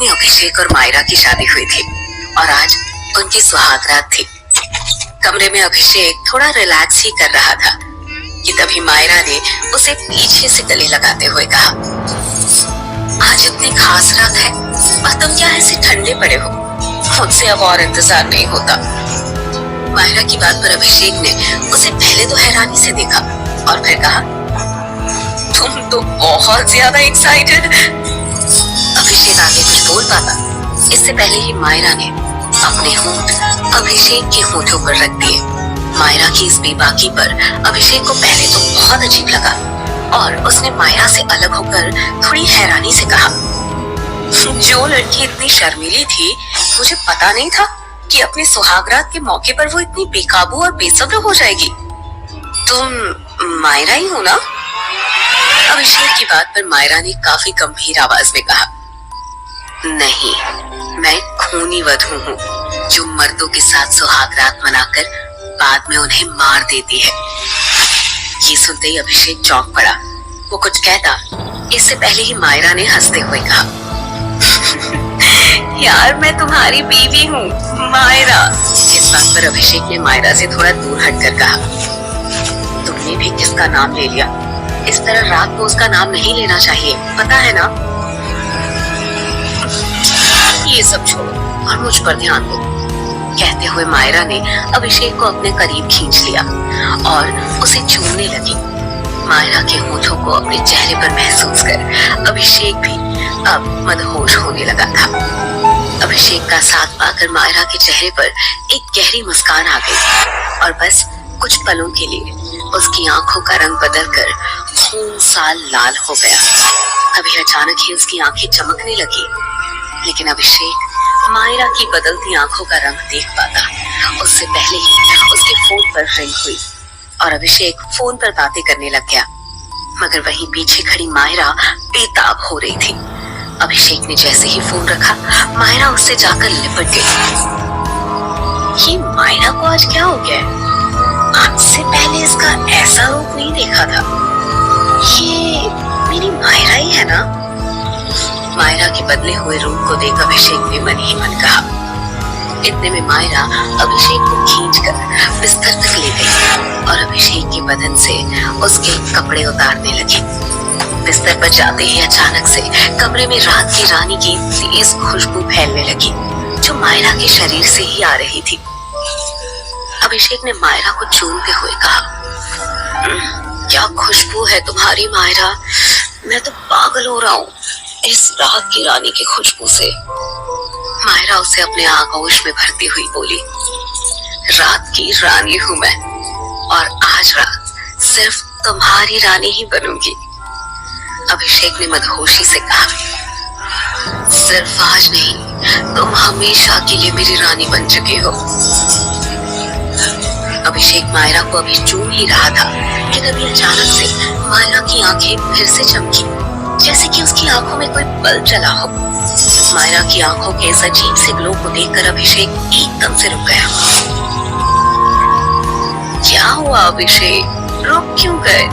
में अभिषेक और मायरा की शादी हुई थी और आज उनकी सुहागरात थी। कमरे में अभिषेक थोड़ा रिलैक्स ही कर रहा था कि तभी मायरा ने उसे पीछे से गले लगाते हुए कहा, आज इतनी खास रात है और तुम क्या ऐसे ठंडे पड़े हो? मुझसे अब और इंतजार नहीं होता। मायरा की बात पर अभिषेक ने उसे पहले तो हैरानी से देखा और फिर कहा, तुम तो बहुत ज्यादा एक्साइटेड। अभिषेक आगे कुछ बोल पाता इससे पहले ही मायरा ने अपने होंठ अभिषेक के होठों पर रख दिए। मायरा की इस बेबाकी पर अभिषेक को पहले तो बहुत अजीब लगा और उसने मायरा से अलग होकर थोड़ी हैरानी से कहा, जो लड़की इतनी शर्मीली थी मुझे पता नहीं था कि अपने सुहागरात के मौके पर वो इतनी बेकाबू और बेसब्र हो जाएगी। तुम मायरा ही हो ना? अभिषेक की बात पर मायरा ने काफी गंभीर आवाज में कहा, नहीं, मैं खूनी वधू हूँ जो मर्दों के साथ सुहागरात मनाकर बाद में उन्हें मार देती है। ये सुनते ही अभिषेक चौंक पड़ा। वो कुछ कहता इससे पहले ही मायरा ने हंसते हुए कहा, यार मैं तुम्हारी बीवी हूँ मायरा। इस बात पर अभिषेक ने मायरा से थोड़ा दूर हटकर कहा, तुमने भी किसका नाम ले लिया? इस तरह रात को उसका नाम नहीं लेना चाहिए, पता है ना? ये सब छोड़ो और मुझ पर ध्यान दो। कहते हुए मायरा ने अभिषेक को अपने करीब खींच लिया और उसे चूमने लगी। मायरा के होठों को अपने चेहरे पर महसूस कर अभिषेक भी अब मदहोश होने लगा था। अभिषेक का साथ पाकर मायरा के चेहरे पर एक गहरी मुस्कान आ गई और बस कुछ पलों के लिए उसकी आंखों का रंग बदलकर खून सा लाल हो गया। अभी अचानक ही उसकी आंखें चमकने लगी, लेकिन अभिषेक मायरा की बदलती आंखों का रंग देख पाता उससे पहले ही उसके फोन पर रिंग हुई और अभिषेक फोन पर बातें करने लग गया। मगर वहीं पीछे खड़ी मायरा बेताब हो रही थी। अभिषेक ने जैसे ही फोन रखा, मायरा उससे जाकर लिपट गई। ये मायरा को आज क्या हो गया? आज से पहले इसका ऐसा रूप नहीं देखा था। ये मेरी मायरा ही है ना? मायरा के बदले हुए रूप को देख अभिषेक ने मन ही मन कहा। इतने में मायरा अभिषेक को खींचकर बिस्तर तक ले गई और अभिषेक के बदन से उसके कपड़े उतारने लगी। बिस्तर पर जाते ही अचानक से कमरे में रात की रानी की तेज खुशबू फैलने लगी जो मायरा के शरीर से ही आ रही थी। अभिषेक ने मायरा को चूमते हुए कहा, क्या खुशबू है तुम्हारी मायरा, मैं तो पागल हो रहा हूँ इस रात की रानी की खुशबू से। मायरा उसे अपने आगोश में भरती हुई बोली, रात की रानी हूँ मैं और आज रात सिर्फ तुम्हारी रानी ही बनूंगी। अभिषेक ने मदहोशी से कहा, सिर्फ आज नहीं, तुम हमेशा के लिए मेरी रानी बन चुके हो। अभिषेक मायरा को अभी चूम ही रहा था कि तभी अचानक से मायरा की आंखें फिर से चमकी, जैसे कि उसकी आंखों में कोई बल्ब जला हो। मायरा की आंखों के इस अजीब से ग्लो को देखकर अभिषेक एकदम से रुक गया। क्या हुआ अभिषेक, रुक क्यों गए?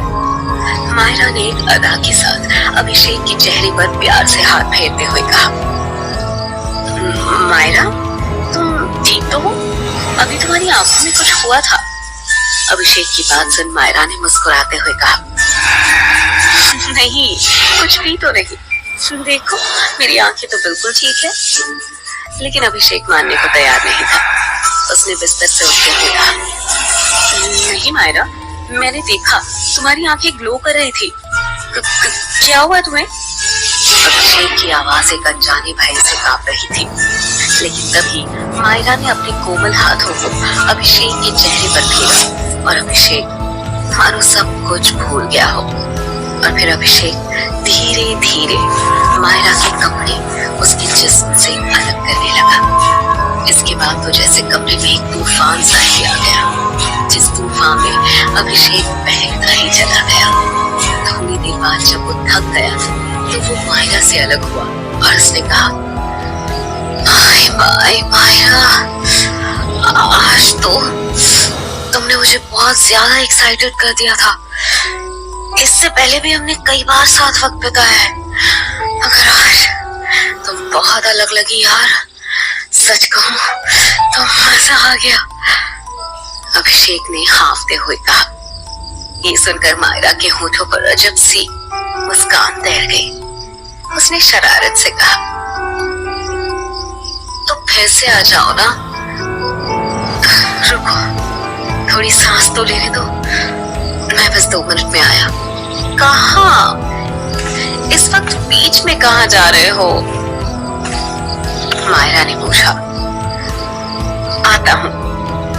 मायरा ने एक अदा के साथ अभिषेक के चेहरे पर प्यार से हाथ फेरते हुए कहा, मायरा तुम ठीक तो हो? अभी तुम्हारी आंखों में कुछ हुआ था। अभिषेक की बात सुन मायरा ने मुस्कुराते हुए कहा, नहीं, कुछ भी तो नहीं, देखो मेरी आंखें तो बिल्कुल ठीक है। लेकिन अभिषेक मानने को तैयार नहीं था। उसने बिस्तर से उठते हुए कहा, नहीं मायरा, मैंने देखा तुम्हारी आंखें ग्लो कर रही थी। क्या हुआ तुम्हें? अभिषेक की आवाज एक अनजाने भय से कांप रही थी, लेकिन तभी मायरा ने अपने कोमल हाथों को अभिषेक के चेहरे पर फेरा और अभिषेक मानो सब कुछ भूल गया हो। और फिर अभिषेक धीरे धीरे मायरा के कपड़े उसके जिस्म से अलग करने लगा। इसके बाद तो जैसे कमरे में एक तूफान सा ही आ गया, जिस तूफान में अभिषेक बहता ही चला गया। थोड़ी देर बाद जब वो थक गया तो वो मायरा से अलग हुआ और उसने कहा, मायरा, आज तो तुमने मुझे बहुत ज्यादा एक्साइटेड कर दिया था। इससे पहले भी हमने कई बार साथ वक्त बिताया है, मगर आज तुम बहुत अलग लगी यार, सच कहूं तो मजा आ गया, अभिषेक ने हाफते हुए कहा। ये सुनकर मायरा के होठों पर अजब सी मुस्कान तैर गई। उसने शरारत से कहा, तो फिर से आ जाओ ना, रुको थोड़ी सांस तो लेने दो, मैं बस 2 मिनट में आया। कहाँ? इस वक्त बीच में कहाँ जा रहे हो? मायरा ने पूछा। आता हूँ,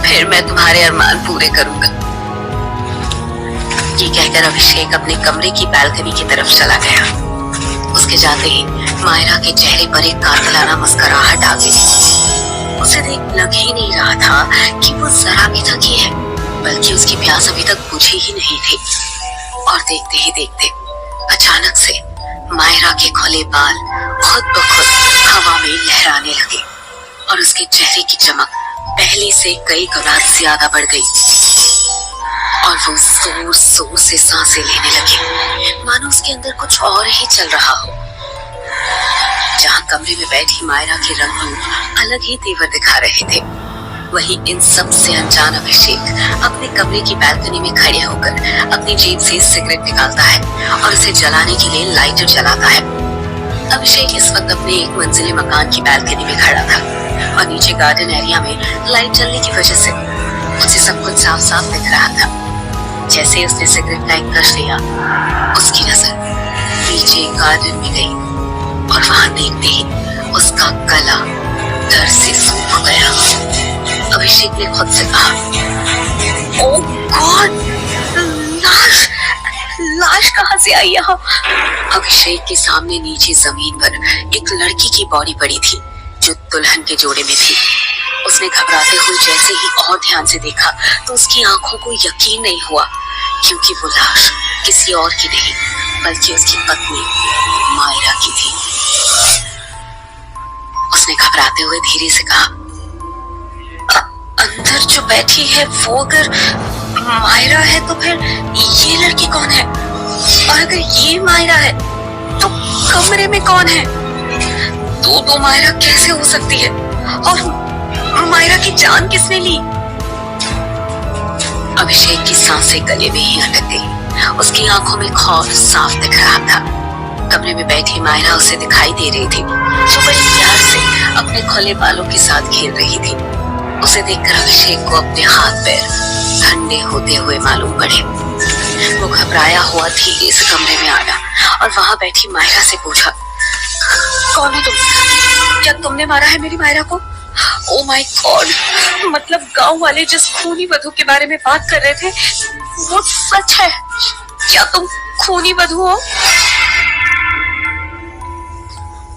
फिर मैं तुम्हारे अरमान पूरे करूंगा। ये कहकर अभिषेक अपने कमरे की बालकनी की तरफ चला गया। उसके जाते ही मायरा के चेहरे पर एक कातिलाना मुस्कुराहट आ गई। उसे देख लग ही नहीं रहा था कि वो जरा भी थकी है, बल्कि उसकी प्यास अभी तक बुझी ही नहीं थी। और देखते ही देखते अचानक से मायरा के खुले बाल खुद ब खुद हवा में लहराने लगे और उसके चेहरे की चमक पहले से कई गुना ज्यादा बढ़ गई और वो जोर जोर से सांसें लेने लगी, मानो उसके अंदर कुछ और ही चल रहा हो। जहाँ कमरे में बैठी मायरा के रंग रूप अलग ही तेवर दिखा रहे थे, वहीं इन सब से अनजान अभिषेक अपने कमरे की बालकनी में खड़े होकर अपनी जेब से सिगरेट निकालता है और उसे जलाने के लिए लाइटर जलाता है। अभिषेक इस वक्त अपने 1 मंजिले मकान की बालकनी में खड़ा था और नीचे गार्डन एरिया में लाइट जलने की वजह से उसे सब कुछ साफ साफ दिख रहा था। जैसे ही उसने सिगरेट लाइट कर लिया, उसकी नजर नीचे गार्डन में गई और वहां देखते ही उसका गला डर से सूख गया। अभिषेक ने खुद से कहा, ओह गॉड, लाश, लाश कहाँ से आई यहाँ? अभिषेक के सामने नीचे जमीन पर एक लड़की की बॉडी पड़ी थी जो दुल्हन के जोड़े में थी। उसने घबराते हुए जैसे ही और ध्यान से देखा तो उसकी आंखों को यकीन नहीं हुआ, क्योंकि वो लाश किसी और की नहीं बल्कि उसकी पत्नी मायरा की थी। उसने घबराते हुए धीरे से कहा, अंदर जो बैठी है वो अगर मायरा है तो फिर ये लड़की कौन है? और अगर ये मायरा है तो कमरे में कौन है? दो मायरा कैसे हो सकती है? और मायरा की जान किसने ली? अभिषेक की सांसें गले में ही अटक गई। उसकी आंखों में खौफ साफ दिख रहा था। कमरे में बैठी मायरा उसे दिखाई दे रही थी, जो बड़े प्यार से अपने खुले बालों के साथ खेल रही थी। उसे देखकर अभिषेक को अपने हाथ पैर ठंडे होते हुए मालूम पड़े। वो घबराया हुआ धीरे से कमरे में आया और वहां बैठी मायरा से पूछा, कौन है तुम? क्या तुमने मारा है मेरी मायरा को? ओ माय गॉड, मतलब गांव वाले जिस खूनी वधू के बारे में बात कर रहे थे वो सच है? क्या तुम खूनी वधू हो?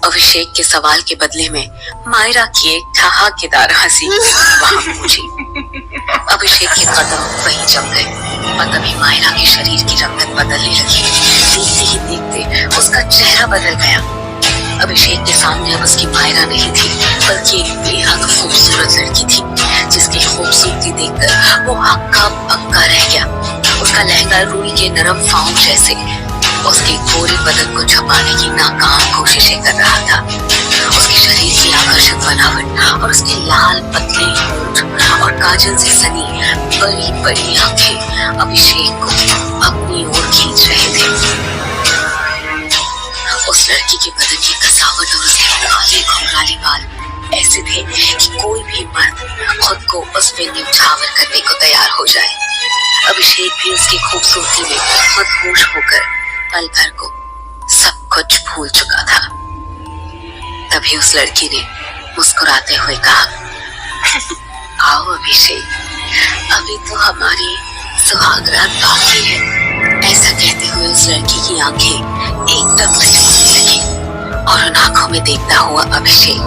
अभिषेक के सवाल के बदले में मायरा की एक ठहाकेदार हंसी वहां पहुंची। अभिषेक के कदम वहीं जम गए और तभी मायरा के शरीर की रंगत बदलने लगी। देखते ही देखते उसका चेहरा बदल गया। अभिषेक के सामने अब उसकी मायरा नहीं थी, बल्कि एक बेहद खूबसूरत लड़की थी, जिसकी खूबसूरती देखकर वो हक्का बक्का रह गया। उसका लहंगा रुई के नरम फाउंड जैसे उसके गोरे बदन को छुपाने की नाकाम कोशिशें कर रहा था। उसके शरीर की आकर्षक बनावट और उसके लाल पतले होंठ और काजल से सनी बड़ी बड़ी आंखें अभिषेक को अपनी ओर खींच रहे थे। उस लड़की के बदन की कसावट और उसके काले घुंघराले बाल ऐसे थे कि कोई भी मर्द खुद को उस पे न्यौछावर करने को तैयार हो जाए। अभिषेक भी उसकी खूबसूरती में मदहोश होकर पल भर को सब कुछ भूल चुका था। तभी उस लड़की ने मुस्कुराते हुए कहा, आओ अभिषेक, अभी तो हमारी सुहागरात बाकी है। ऐसा कहते हुए उस लड़की की आंखें एकदम चमकने लगी और उन आंखों में देखता हुआ अभिषेक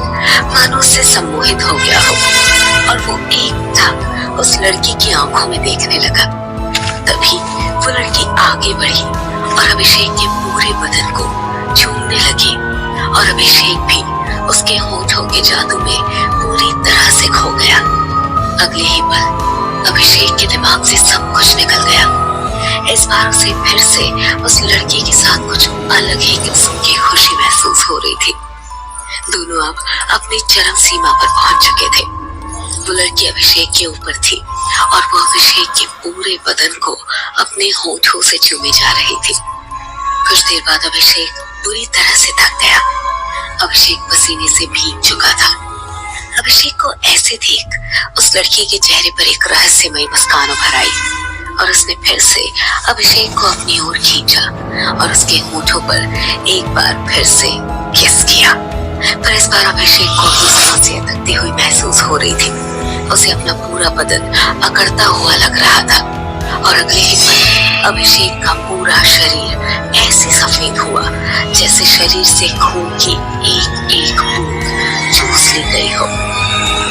मानो उससे सम्मोहित हो गया हो और वो एकटक उस लड़की की आंखों में देखने लगा। तभी वो लड़की आगे बढ़ी और अभिषेक के पूरे बदन को छूने लगी और अभिषेक भी उसके होठों के जादू में पूरी तरह से खो गया। अगले ही पल अभिषेक के दिमाग से सब कुछ निकल गया। इस बार उसे फिर से उस लड़की के साथ कुछ अलग ही किस्म की खुशी महसूस हो रही थी। दोनों अब अपनी चरम सीमा पर पहुंच चुके थे। वो लड़की अभिषेक के ऊपर थी और वो अभिषेक के पूरे बदन को अपने होठों से चूमे जा रही थी। कुछ देर बाद अभिषेक बुरी तरह से थक गया। अभिषेक पसीने से भीग चुका था। अभिषेक को ऐसे देख उस लड़की के चेहरे पर एक रहस्यमयी मुस्कान उभर आई और उसने फिर से अभिषेक को अपनी ओर खींचा और उसके होठों पर एक बार फिर से किस किया। पर इस बार अभिषेक को अपनी सांसें अटकती हुई महसूस हो रही थी। उसे अपना पूरा बदन अकड़ता हुआ लग रहा था और अगले ही पल अभिषेक का पूरा शरीर ऐसे सफेद हुआ जैसे शरीर से खून की एक एक बूंद चूस ली गई हो।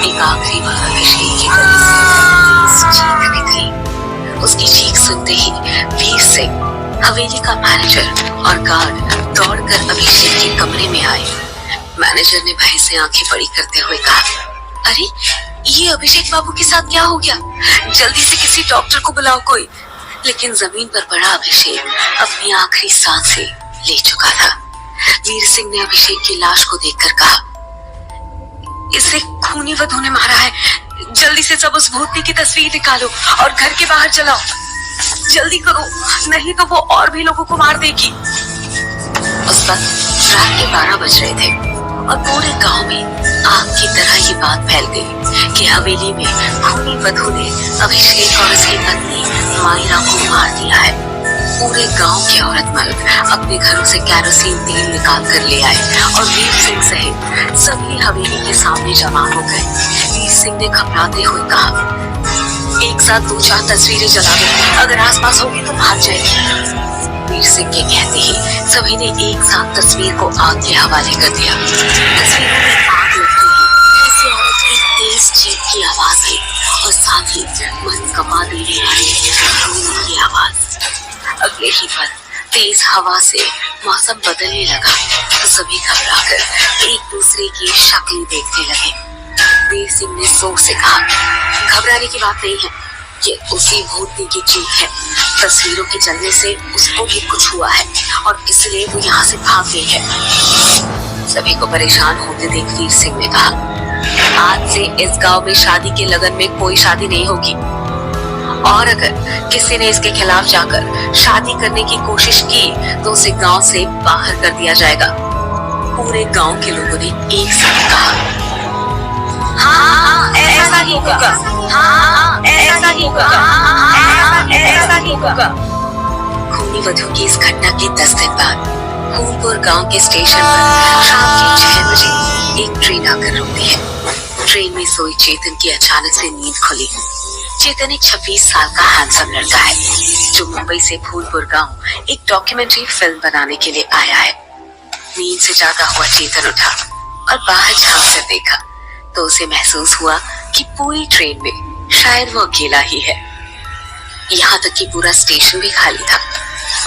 एक आखिरी बार अभिषेक के गले से तेज चीख निकली। उसकी चीख सुनते ही वीर सिंह, हवेली का मैनेजर और गार्ड दौड़कर अभिषेक के कमरे में आए। मैनेजर ने भय से आंखें बड़ी करते हुए कहा, अरे ये अभिषेक बाबू के साथ क्या हो गया? जल्दी से किसी डॉक्टर को बुलाओ कोई। लेकिन जमीन पर पड़ा अभिषेक अपनी आखिरी सांसें ले चुका था। वीर सिंह ने अभिषेक की लाश को देखकर कहा, इसे खूनी वधू ने मारा है। जल्दी से सब उस भूतनी की तस्वीर निकालो और घर के बाहर जलाओ। जल्दी करो, नहीं तो वो और भी लोगों को मार देगी। उस वक्त रात के 12 बज रहे थे और पूरे गांव में आग की तरह ये बात फैल गई कि हवेली में खूनी वधू ने अभिषेक और उसकी पत्नी मायरा को मार दिया है। पूरे गांव के औरत मर्द अपने घरों से केरोसिन तेल निकाल कर ले आए और वीर सिंह सहित सभी हवेली के सामने जमा हो गए। वीर सिंह ने घबराते हुए कहा, एक साथ 2-4 तस्वीरें जला दो, अगर आसपास होगी तो भाग जाएगी। वीर सिंह के कहते ही सभी ने एक साथ तस्वीर को आग के हवाले कर दिया। तस्वीरों में आग लगते ही किसी औरत की तेज चीख की आवाज आई और साथ ही मन कमा देने वाली रोने की आवाज। अगले ही पल तेज हवा से मौसम बदलने लगा तो सभी घबराकर एक दूसरे की शक्ल देखने लगे। वीर सिंह ने जोर से कहा, घबराने की बात नहीं है, ये उसी भूतनी की चीख है। तस्वीरों के जलने से उसको भी कुछ हुआ है और इसलिए वो यहाँ से भाग गई है। सभी को परेशान होते देख वीर सिंह ने कहा, आज से इस गांव में शादी के लगन में कोई शादी नहीं होगी और अगर किसी ने इसके खिलाफ जाकर शादी करने की कोशिश की तो उसे गांव से बाहर कर दिया जाएगा। पूरे गांव के लोगों ने एक साथ कहा, हाँ, ऐसा ही होगा, हाँ, ऐसा ही होगा, हाँ, ऐसा ही होगा। खूनी वधू की इस घटना के 10 दिन बाद फूलपुर गांव के स्टेशन पर शाम के 6 बजे एक ट्रेन आकर रुकती है। ट्रेन में सोई चेतन की अचानक से नींद खुली। चेतन एक 26 साल का हैंडसम लड़का है जो मुंबई से फूलपुर गांव एक डॉक्यूमेंट्री फिल्म बनाने के लिए आया है। नींद से जागा हुआ चेतन उठा और बाहर झांक कर देखा तो उसे महसूस हुआ कि पूरी ट्रेन में शायद वो अकेला ही है। यहाँ तक कि पूरा स्टेशन भी खाली था।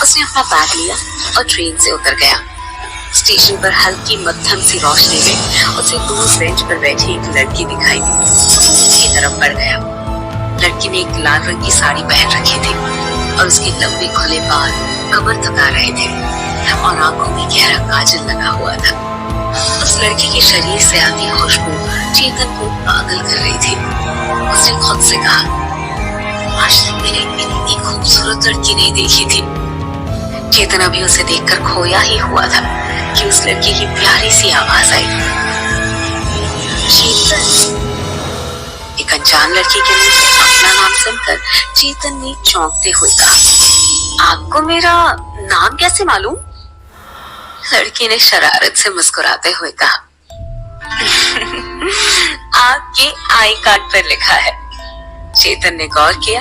उसने अपना बैग लिया और ट्रेन से उतर गया। स्टेशन पर हल्की मध्यम सी रोशनी में उसे दूर बेंच पर बैठी एक लड़की दिखाई दी। उसकी तरफ बढ़ गया। लड़की ने एक लाल रंग की साड़ी पहन रखी थी और उसके लंबे खुले बाल कमर तक आ रहे थे और आंखों में गहरा काजल लगा हुआ था। उस लड़की के शरीर से आती खुशबू चेतन को पागल कर रही थी। उसने खुद से कहा, आज तक मैंने इतनी खूबसूरत लड़की नहीं देखी थी। चेतन अभी उसे देखकर खोया ही हुआ था कि उस लड़की की प्यारी सी आवाज आई, चेतन। एक अनजान लड़की के मुंह से अपना नाम सुनकर चेतन ने चौंकते हुए कहा, आपको मेरा नाम कैसे मालूम? लड़की ने शरारत से मुस्कुराते हुए कहा, आपके आई कार्ड पर लिखा है। चेतन ने गौर किया।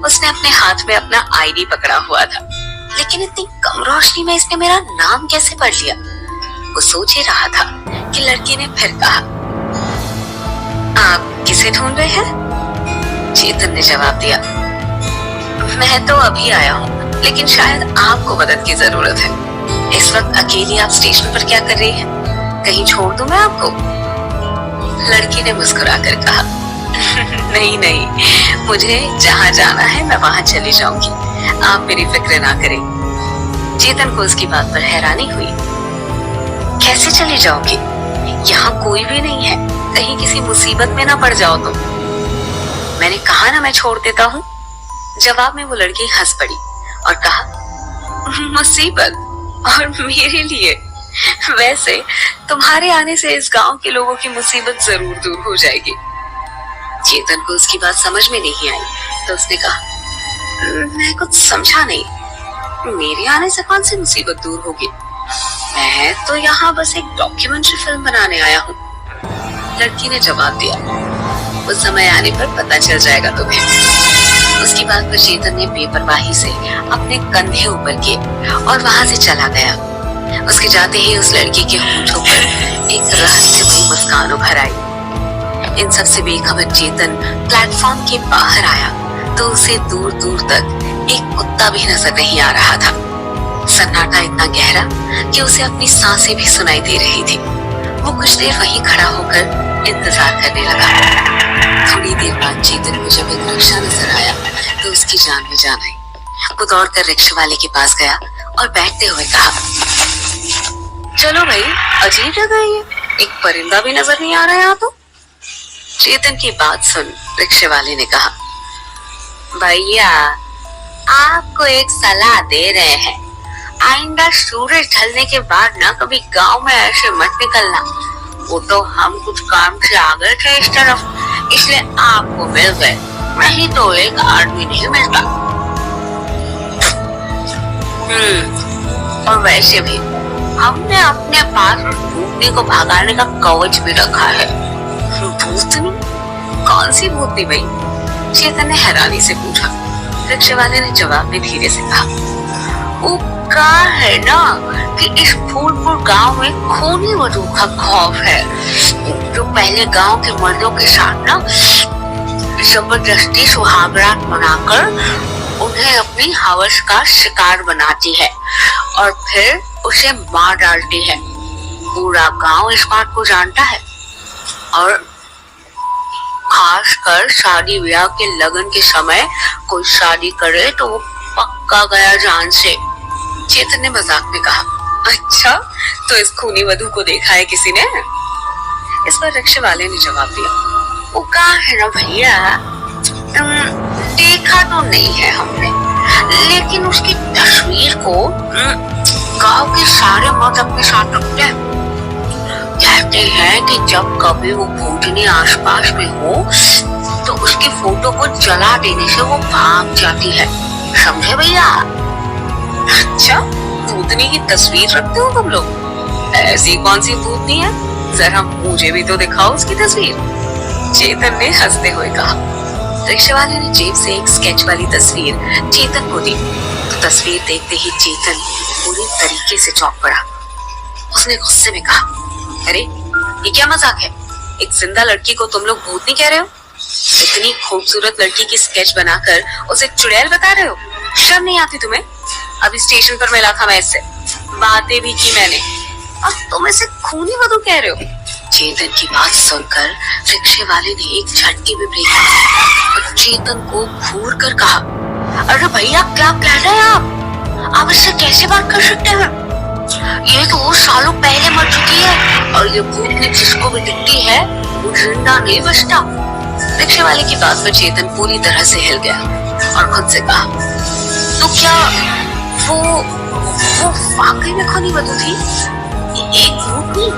उसने अपने हाथ में अपना आईडी पकड़ा हुआ था, लेकिन इतनी कम रोशनी में इसने मेरा नाम कैसे पढ़ लिया? वो सोच ही रहा था कि लड़की ने फिर कहा, आप किसे ढूंढ रहे हैं? चेतन ने जवाब दिया, मैं तो अभी आया हूँ, लेकिन शायद आपको मदद की जरूरत है। इस वक्त अकेली आप स्टेशन पर क्या कर रही हैं? कहीं छोड़ दूं मैं आपको? लड़की ने मुस्कुराकर कहा, नहीं नहीं, मुझे जहाँ जाना है मैं वहाँ चली जाऊंगी, आप मेरी फिक्र ना करें। चेतन को उसकी बात पर हैरानी हुई। कैसे चली जाओगी? यहाँ कोई भी नहीं है, कहीं किसी मुसीबत में ना पड़ जाओ तुम। मैंने कहा ना मैं छोड़ देता हूँ। जवाब में वो लड़की हंस पड़ी और कहा, मुसीबत? और मेरे लिए? वैसे तुम्हारे आने से इस गांव के लोगों की मुसीबत जरूर दूर हो जाएगी। चेतन को उसकी बात समझ में नहीं आई तो उसने कहा, मैं कुछ समझा नहीं, मेरे आने से कौन सी मुसीबत दूर होगी? मैं तो यहाँ बस एक डॉक्यूमेंट्री फिल्म बनाने आया हूँ। लड़की ने जवाब दिया, उस समय आने पर पता चल जाएगा तुम्हें। उसकी बात पर चेतन ने बेपरवाही से अपने कंधे ऊपर किए और वहां से चला गया। उसके जाते ही उस लड़की के होठों पर एक रहस्यमयी मुस्कान उभर आई। इन सब से बेखबर चेतन प्लेटफॉर्म के बाहर आया तो उसे दूर दूर तक एक कुत्ता भी नजर नहीं आ रहा था। सन्नाटा इतना गहरा कि उसे अपनी सांसें भी सुनाई दे रही थी। वो कुछ देर वहीं खड़ा होकर इंतजार करने लगा। थोड़ी देर बाद चेतन को जब एक रिक्शा नजर आया तो उसकी जान में जान आई। वो दौड़कर रिक्शा वाले के पास गया और बैठते हुए कहा, चलो भाई, अजीब जगह है ये, एक परिंदा भी नजर नहीं आ रहा यहाँ तो। चेतन की बात सुन रिक्शे वाले ने कहा, भैया आपको एक सलाह दे रहे हैं, आइंदा सूरज ढलने के बाद ना कभी गांव में ऐसे मत निकलना। वो तो हम कुछ काम से आ गए थे इस तरफ, इसलिए आपको मिल गए, नहीं तो एक आदमी नहीं मिलता। और वैसे भी हमने अपने पास उस भूतनी को भगाने का कवच भी रखा है। भूतनी? कौन सी भूतनी भाई? चेतन ने हैरानी से पूछा। रिक्शे वाले ने जवाब में धीरे से कहा, वो कहा है ना कि इस फूलपुर गांव में खूनी वधू का खौफ है, जो पहले गांव के मर्दों के साथ ना जबरदस्ती सुहागरात मनाकर उन्हें अपनी हवस का शिकार बनाती है और फिर उसे मार डालती है। पूरा गांव इस बात को जानता है और खासकर शादी ब्याह के लगन के समय कोई शादी करे तो वो पक्का गया जान से। चेतन ने मजाक में कहा, अच्छा तो इस खूनी वधू को देखा है किसी ने? इस पर रिक्शे वाले ने जवाब दिया, वो कहा है ना भैया, देखा तो नहीं है हमने, लेकिन उसकी तस्वीर को गांव के सारे मर्द अपने साथ रखते हैं। कहते हैं कि जब कभी वो भूतनी आसपास में हो तो उसकी फोटो को जला देने से वो भाग जाती है, समझे भैया? अच्छा, भूतनी की तस्वीर रखते हो तुम लोग? ऐसी कौन सी भूतनी है, जरा मुझे भी तो दिखाओ उसकी तस्वीर। चेतन ने हंसते हुए कहा। रिक्शे वाले ने जेब से एक स्केच वाली तस्वीर चेतन को दी। तो तस्वीर देखते ही चेतन पूरी तरीके से चौंक पड़ा। उसने गुस्से में कहा, अरे ये क्या मजाक है? एक जिंदा लड़की को तुम लोग भूतनी कह रहे हो? इतनी खूबसूरत लड़की की स्केच बनाकर उसे चुड़ैल बता रहे हो? शर्म नहीं आती तुम्हें? अभी स्टेशन पर मिला था मैं इससे, बातें भी की मैंने, अब तुम इसे खूनी वधू कह रहे हो? चेतन की बात सुनकर रिक्शे वाले ने एक झटके में ब्रेक मारा और चेतन को घूर कर कहा, अरे भैया क्या कह रहे हैं आप इससे कैसे बात कर सकते हैं? ये तो सालों पहले मर चुकी है और ये भूतनी जिसको भी दिखती है वो जिंदा नहीं बचता। रिक्शे वाले की बात पर चेतन पूरी तरह से हिल गया और खुद से कहा, तो क्या वो वाकई में खूनी वधू थी? एक भूतनी?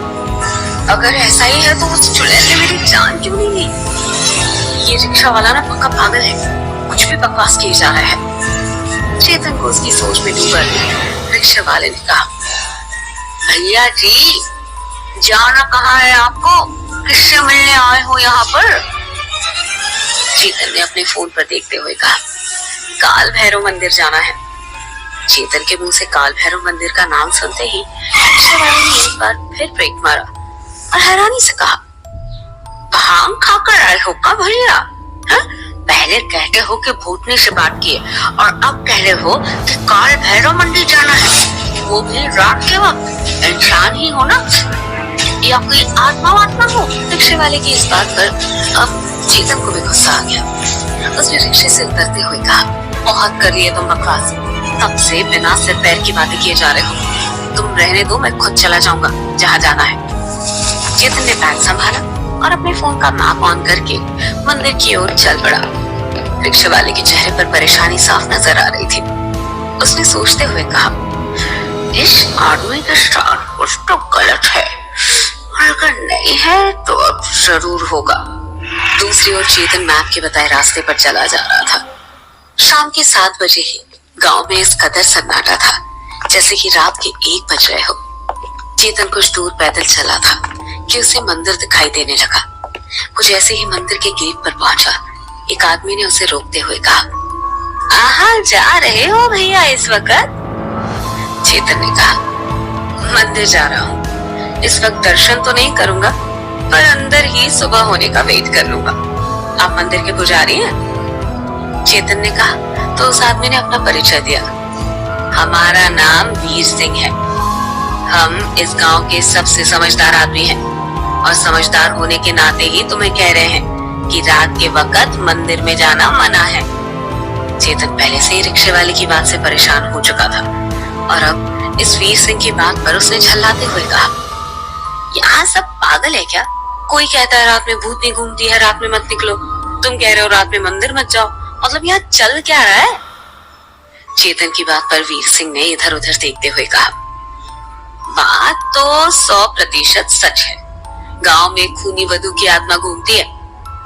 अगर ऐसा ही है तो उस चुड़ैल ने मेरी जान क्यों नहीं ली? ये रिक्शा वाला ना पक्का पागल है, कुछ भी बकवास किए जा रहा है। चेतन को उसकी सोच में डूबकर रिक्शा वाले ने कहा, भैया जी जाना कहाँ है आपको? किससे मिलने आए हो यहाँ पर? चेतन ने अपने फोन पर देखते हुए कहा, काल भैरव मंदिर जाना है। चेतन के मुंह से काल भैरव मंदिर का नाम सुनते ही रिक्शा वाले ने एक बार फिर ब्रेक मारा और हैरानी से कहा, भांग खाकर आए हो का भैया? पहले कहते हो कि भूतनी से बात किए और अब कह रहे हो कि काल भैरव मंदिर जाना है, वो भी रात के वक्त। इंसान ही हो ना या कोई आत्मा हो? रिक्शे वाले की इस बात पर अब चेतन को भी गुस्सा आ गया। उसने रिक्शे से उतरते हुए कहा, बहुत कर लिए तुम बकवास, तब से बिना सिर पैर की बातें किए जा रहे हो। तुम रहने दो, मैं खुद चला जाऊंगा जहाँ जाना है। चेतन ने बैग संभाला और अपने फोन का मैप ऑन करके मंदिर की ओर चल पड़ा। रिक्शे वाले के चेहरे पर परेशानी साफ नजर आ रही थी। उसने सोचते हुए कहा, इस आदमी के साथ कुछ तो गलत है, अगर नहीं है तो अब जरूर होगा। दूसरी ओर चेतन मैप के बताए रास्ते पर चला जा रहा था। शाम के 7 बजे ही गांव में इस कदर सन्नाटा था जैसे कि रात के 1 बज रहे हो। चेतन कुछ दूर पैदल चला था कि उसे मंदिर दिखाई देने लगा। कुछ ऐसे ही मंदिर के गेट पर पहुंचा। एक आदमी ने उसे रोकते हुए कहा, कहाँ जा रहे हो भैया इस वक्त? चेतन ने कहा, मंदिर जा रहा हूँ। इस वक्त दर्शन तो नहीं करूंगा, पर अंदर ही सुबह होने का वेट कर लूंगा। आप मंदिर के पुजारी हैं? चेतन ने कहा तो उस आदमी ने अपना परिचय दिया। हमारा नाम वीर सिंह है। हम इस गांव के सबसे समझदार आदमी हैं और समझदार होने के नाते ही तुम्हें कह रहे हैं कि रात के वक्त मंदिर में जाना मना है। चेतन पहले से ही रिक्शे वाले की बात से परेशान हो चुका था और अब इस वीर सिंह की बात पर उसने झल्लाते हुए कहा, यहाँ सब पागल है क्या? कोई कहता है रात में भूतनी घूमती है, रात में मत निकलो। तुम कह रहे हो रात में मंदिर मत जाओ। मतलब यहाँ चल क्या रहा है? चेतन की बात पर वीर सिंह ने इधर उधर देखते हुए कहा, बात तो 100% सच है। गांव में खूनी वधू की आत्मा घूमती है।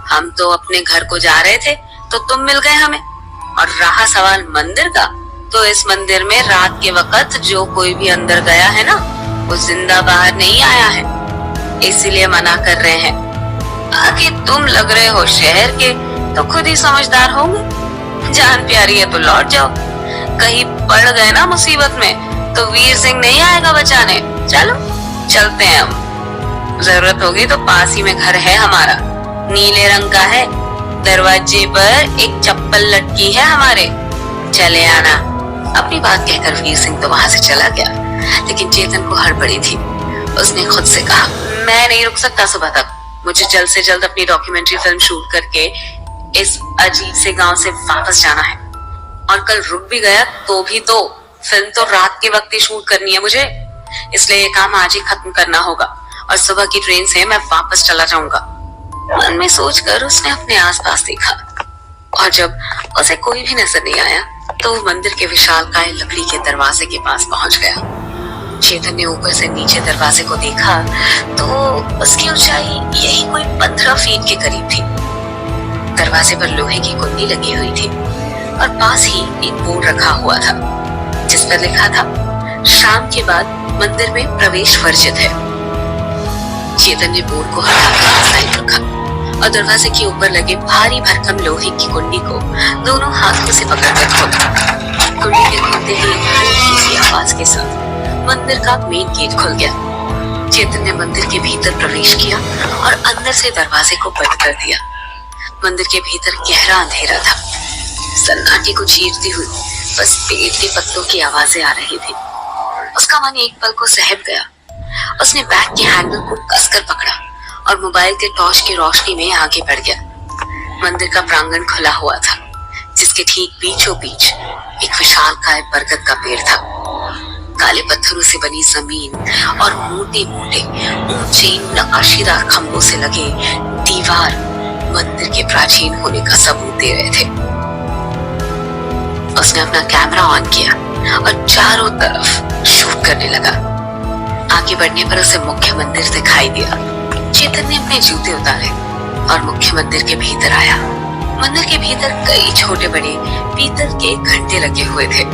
हम तो अपने घर को जा रहे थे तो तुम मिल गए हमें। और रहा सवाल मंदिर का, तो इस मंदिर में रात के वक्त जो कोई भी अंदर गया है ना, वो जिंदा बाहर नहीं आया है, इसीलिए मना कर रहे हैं। आगे तुम लग रहे हो शहर के, तो खुद ही समझदार होंगे। जान प्यारी है तो लौट जाओ। कहीं पड़ गए ना मुसीबत में तो वीर सिंह नहीं आएगा बचाने। चलो चलते हैं हम। जरूरत होगी तो पास ही में घर है हमारा, नीले रंग का है। दरवाजे पर एक चप्पल लटकी है हमारे, चले आना। अपनी बात कहकर वीर सिंह तो वहां से चला गया, लेकिन चेतन को हड़बड़ी थी। उसने खुद से कहा, मैं नहीं रुक सकता सुबह तक। मुझे जल्द से जल्द अपनी डॉक्यूमेंट्री फिल्म शूट करके इस अजीब से गांव से वापस जाना है। और कल रुक भी गया तो भी तो फिल्म तो रात के वक्त ही शूट करनी है मुझे, इसलिए ये काम आज ही खत्म करना होगा और सुबह की ट्रेन से मैं वापस चला जाऊंगा। मन में सोचकर उसने अपने आसपास देखा और जब उसे कोई भी नजर नहीं आया तो वो मंदिर के विशालकाय लकड़ी के दरवाजे के पास पहुंच गया। चेतन ने ऊपर से नीचे दरवाजे को देखा तो उसकी ऊंचाई यही कोई 15 फीट के करीब थी। दरवाजे पर लोहे की कुंडी लगी हुई थी और पास ही एक बोर्ड रखा हुआ था जिस पर लिखा था, शाम के बाद मंदिर में प्रवेश वर्जित है। चेतन ने बोर्ड को हटाकर साइड रखा और दरवाजे के ऊपर लगे भारी भरकम लोहे की कुंडी को दोनों हाथों से पकड़कर खोला। कुंडी के खोलते ही हल्की सी आवाज के साथ मंदिर का मेन गेट खुल गया। चेतन ने मंदिर के भीतर प्रवेश किया और अंदर से दरवाजे को बंद कर दिया। मंदिर के भीतर गहरा अंधेरा था। सन्नाटे को चीरती हुई बस पेड़ के पत्तों की आवाजें आ रही थी। उसका मन एक पल को सहम गया। उसने बैग के हैंडल को कसकर पकड़ा और मोबाइल के टॉर्च की रोशनी में आगे बढ़ गया। मंदिर का प्रांगण खुला हुआ था जिसके ठीक बीचों बीच एक विशालकाय बरगद का पेड़ था। काले पत्थरों से बनी जमीन और मोटे मोटे ऊंचे नक्काशीदार खंभों से लगे दीवार मंदिर के प्राचीन होने का सबूत दे रहे थे। उसने अपना कैमरा ऑन किया और चारों तरफ शूट करने लगा। आगे बढ़ने पर उसे मुख्य मंदिर दिखाई दिया। चेतन ने अपने जूते उतारे और मुख्य मंदिर के भीतर आया। मंदिर के भीतर कई छोटे बड़े पीतल के घंटे लगे हुए थे।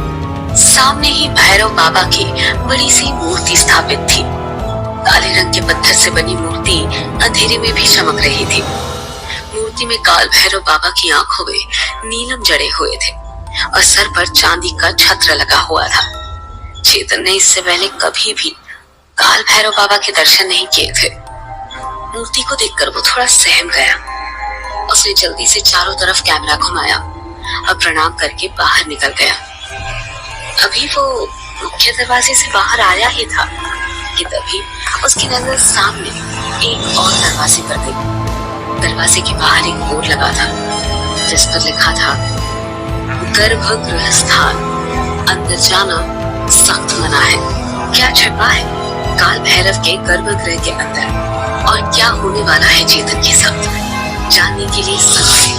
सामने ही भैरव बाबा की बड़ी सी मूर्ति स्थापित थी। काले रंग के पत्थर से बनी मूर्ति अंधेरे में भी चमक रही थी। मूर्ति में काल भैरव बाबा की आंखों में नीलम जड़े हुए थे और सर पर चांदी का छत्र लगा हुआ था। चेतन ने इससे पहले कभी भी काल भैरव बाबा के दर्शन नहीं किए थे। मूर्ति को देखकर वो थोड़ा सहम गया। उसने जल्दी से चारों तरफ कैमरा घुमाया और प्रणाम करके बाहर निकल गया। अभी वो मुख्य दरवाजे से बाहर आया ही था कि तभी उसकी नजर सामने एक और दरवाजे पर गई। दरवाजे के बाहर एक बोर्ड लगा था जिस पर लिखा था, गर्भगृह स्थान, अंदर जाना सख्त मना है। क्या छपा है? काल भैरव के गर्भगृह के अंदर और क्या होने वाला है चेतन के साथ, जानने के लिए सबसे